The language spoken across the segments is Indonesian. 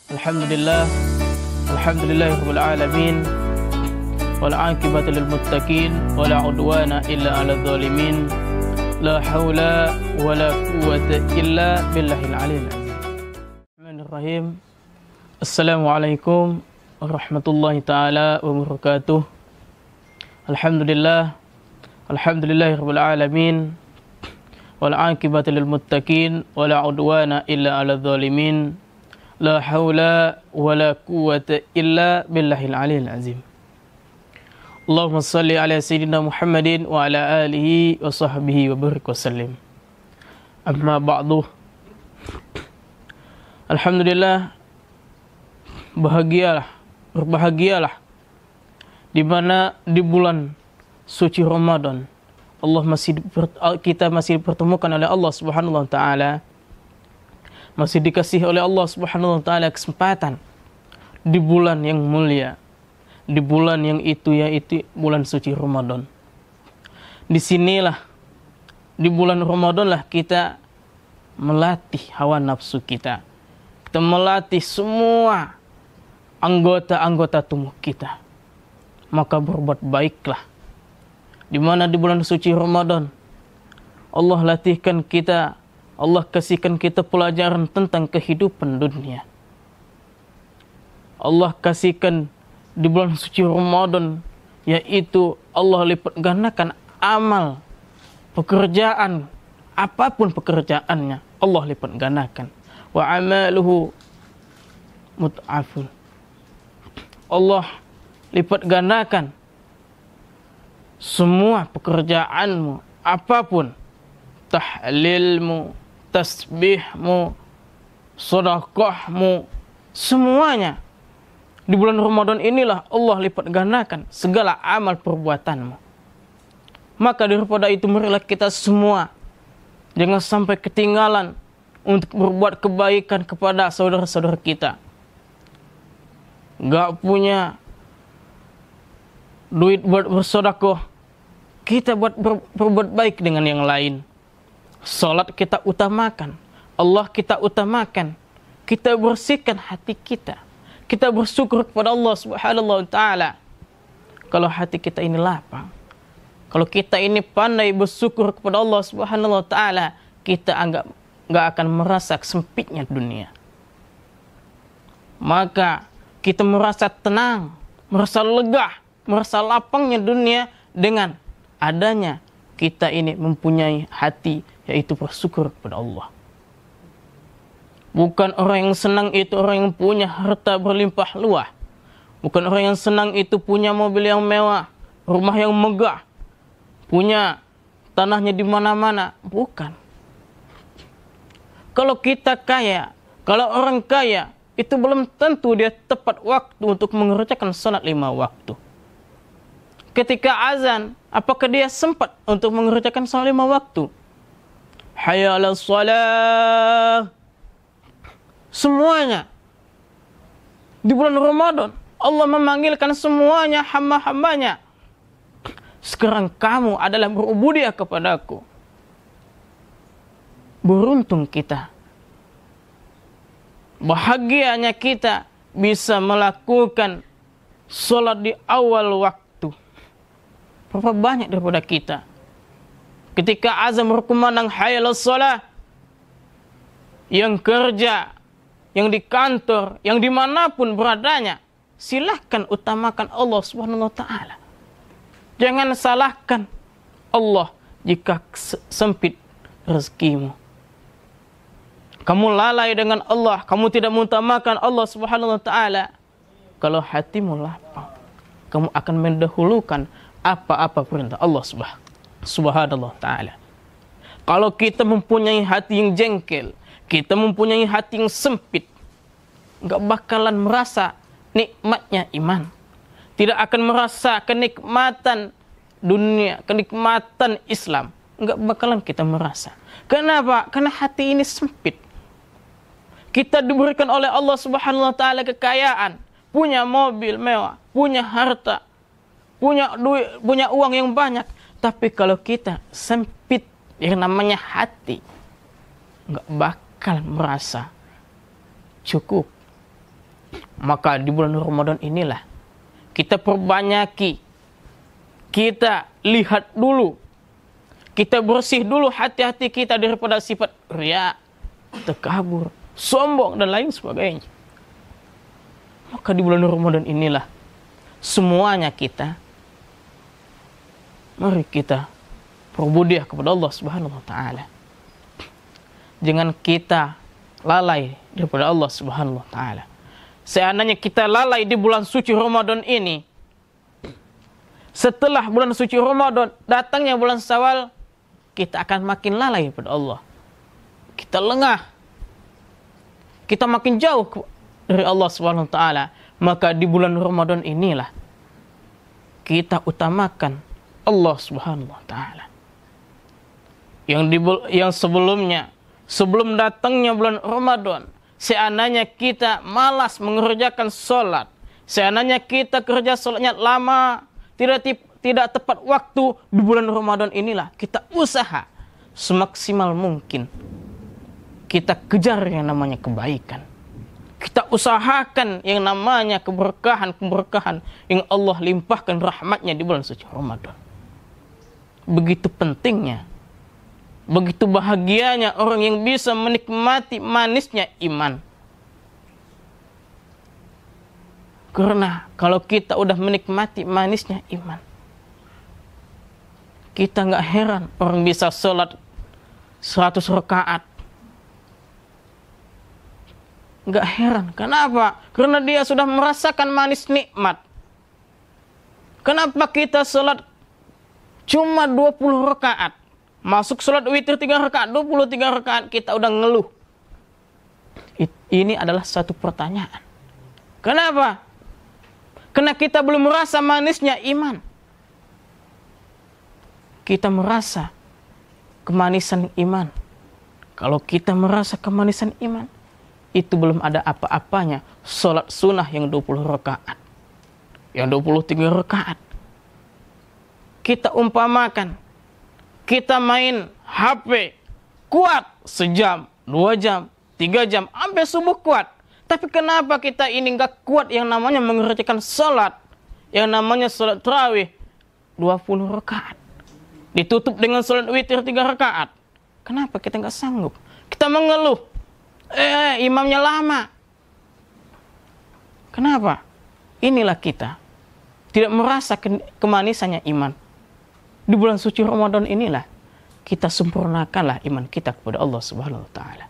Alhamdulillah, alhamdulillahirabbil alamin, wal aqibatu lil muttaqin, wala udwana illa 'alal zalimin. La haula wala quwwata illa billahil aliyil azim. Bismillahirrahmanirrahim. Assalamualaikum warahmatullahi taala wabarakatuh. Alhamdulillah, alhamdulillahirabbil alamin, wal aqibatu lil muttaqin, wala udwana illa 'alal zalimin. La haula wala quwwata illa billahil aliyil azim. Allahumma salli ala sayyidina Muhammadin wa ala alihi wa sahbihi wa barik wa sallim. Amma ba'du. Alhamdulillah, berbahagialah di mana di bulan suci Ramadan kita masih dipertemukan oleh Allah Subhanahu wa taala. Masih dikasih oleh Allah Subhanahu wa taala kesempatan di bulan yang mulia, di bulan yang yaitu bulan suci Ramadan. Disinilah, di bulan Ramadan lah kita melatih hawa nafsu kita. Kita melatih semua anggota-anggota tubuh kita. Maka berbuat baiklah. Di mana di bulan suci Ramadan Allah latihkan kita, Allah kasihkan kita pelajaran tentang kehidupan dunia. Allah kasihkan di bulan suci Ramadan, yaitu Allah lipat gandakan amal, pekerjaan, apapun pekerjaannya, Allah lipat gandakan. Wa amaluhu mut'afun. Allah lipat gandakan semua pekerjaanmu, apapun, tahlilmu, tasbihmu, sedekahmu, semuanya. Di bulan Ramadan inilah Allah lipat gandakan segala amal perbuatanmu. Maka daripada itu marilah kita semua jangan sampai ketinggalan untuk berbuat kebaikan kepada saudara-saudara kita. Gak punya duit buat bersedekah, kita berbuat baik dengan yang lain. Salat kita utamakan, Allah kita utamakan, kita bersihkan hati kita, kita bersyukur kepada Allah Subhanahu wa taala. Kalau hati kita ini lapang, kalau kita ini pandai bersyukur kepada Allah Subhanahu wa taala, kita enggak akan merasa sempitnya dunia. Maka kita merasa tenang, merasa lega, merasa lapangnya dunia dengan adanya kita ini mempunyai hati yaitu bersyukur kepada Allah. Bukan orang yang senang itu orang yang punya harta berlimpah luah. Bukan orang yang senang itu punya mobil yang mewah, rumah yang megah, punya tanahnya di mana-mana. Bukan. Kalau kita kaya, kalau orang kaya, itu belum tentu dia tepat waktu untuk mengerjakan salat 5 waktu. Ketika azan, apakah dia sempat untuk mengerjakan salat 5 waktu? Hayya 'alas shalah. Semuanya di bulan Ramadan Allah memanggilkan semuanya hamba-hambanya. Sekarang kamu adalah berubudiyah kepadaku. Beruntung kita, bahagianya kita bisa melakukan sholat di awal waktu. Berapa banyak daripada kita ketika azan berkumandang hayya 'alas shalah, yang kerja, yang di kantor, yang dimanapun beradanya, silahkan utamakan Allah Subhanahu wa taala. Jangan salahkan Allah jika sempit rezekimu. Kamu lalai dengan Allah, kamu tidak mengutamakan Allah Subhanahu wa taala. Kalau hatimu lapang, kamu akan mendahulukan apa-apa perintah Allah Subhanahu wa taala. Kalau kita mempunyai hati yang jengkel, kita mempunyai hati yang sempit, nggak bakalan merasa nikmatnya iman. Tidak akan merasa kenikmatan dunia, kenikmatan Islam. Nggak bakalan kita merasa. Kenapa? Karena hati ini sempit. Kita diberikan oleh Allah Subhanahu wa taala kekayaan, punya mobil mewah, punya harta, punya duit, punya uang yang banyak. Tapi kalau kita sempit yang namanya hati, nggak bakal merasa cukup, Maka di bulan Ramadan inilah kita perbanyaki, kita lihat dulu, kita bersih dulu hati-hati kita daripada sifat riya, takabur, sombong, dan lain sebagainya. Maka di bulan Ramadan inilah semuanya kita, mari kita berbudiah kepada Allah Subhanahu wa taala. Jangan kita lalai daripada Allah Subhanahu wa taala. Seandainya kita lalai di bulan suci Ramadan ini, setelah bulan suci Ramadan datangnya bulan Syawal, kita akan makin lalai pada Allah. Kita lengah, kita makin jauh dari Allah Subhanahu wa taala. Maka di bulan Ramadan inilah kita utamakan Allah Subhanahu wa taala. Yang sebelumnya, sebelum datangnya bulan Ramadan, seandainya kita malas mengerjakan sholat, seandainya kita kerja sholatnya lama, tidak tepat waktu, di bulan Ramadan inilah kita usaha semaksimal mungkin. Kita kejar yang namanya kebaikan. Kita usahakan yang namanya keberkahan yang Allah limpahkan rahmatnya di bulan suci Ramadan. Begitu pentingnya, begitu bahagianya orang yang bisa menikmati manisnya iman. Karena kalau kita udah menikmati manisnya iman, kita nggak heran orang bisa sholat 100 rakaat. Nggak heran. Kenapa? Karena dia sudah merasakan manis nikmat. Kenapa kita sholat cuma 20 rakaat? Masuk sholat witir 3 rakaat, 23 rakaat kita udah ngeluh. Ini adalah satu pertanyaan. Kenapa? Karena kita belum merasa manisnya iman. Kita merasa kemanisan iman. Kalau kita merasa kemanisan iman, itu belum ada apa-apanya sholat sunnah yang 20 rakaat, yang 23 rakaat. Kita umpamakan, kita main HP kuat sejam, 2 jam, 3 jam, sampai subuh kuat. Tapi kenapa kita ini nggak kuat yang namanya mengerjakan sholat, yang namanya sholat tarawih 20 rakaat, ditutup dengan sholat witir 3 rakaat. Kenapa kita nggak sanggup? Kita mengeluh, imamnya lama. Kenapa? Inilah kita tidak merasa kemanisannya iman. Di bulan suci Ramadan inilah kita sempurnakanlah iman kita kepada Allah Subhanahu wa taala.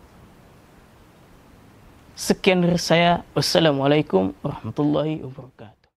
Sekian dari saya. Wassalamualaikum warahmatullahi wabarakatuh.